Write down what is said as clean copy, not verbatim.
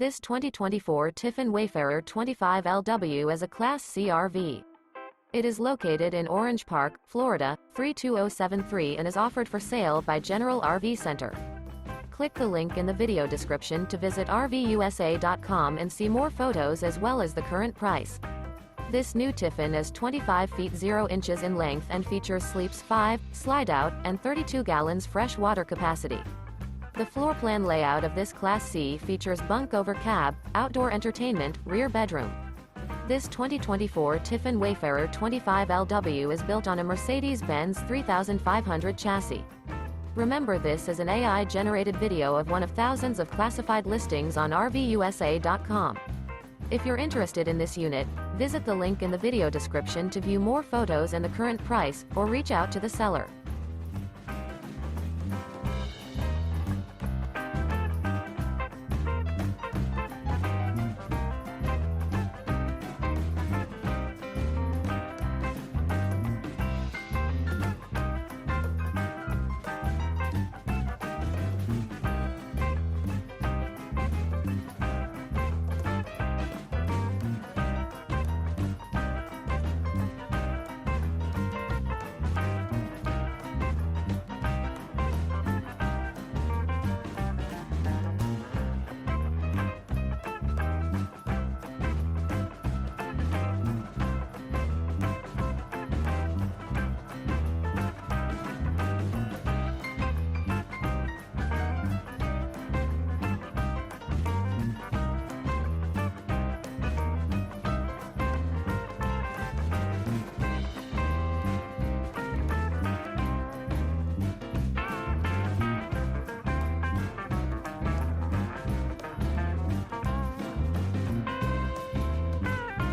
This 2024 Tiffin Wayfarer 25LW is a Class C RV. It is located in Orange Park, Florida, 32073 and is offered for sale by General RV Center. Click the link in the video description to visit RVUSA.com and see more photos as well as the current price. This new Tiffin is 25 feet 0 inches in length and features sleeps 5, slide-out, and 32 gallons fresh water capacity. The floor plan layout of this Class C features bunk over cab, outdoor entertainment, rear bedroom. This 2024 Tiffin Wayfarer 25LW is built on a Mercedes-Benz 3500 chassis. Remember, this is an AI-generated video of one of thousands of classified listings on RVUSA.com. If you're interested in this unit, visit the link in the video description to view more photos and the current price, or reach out to the seller.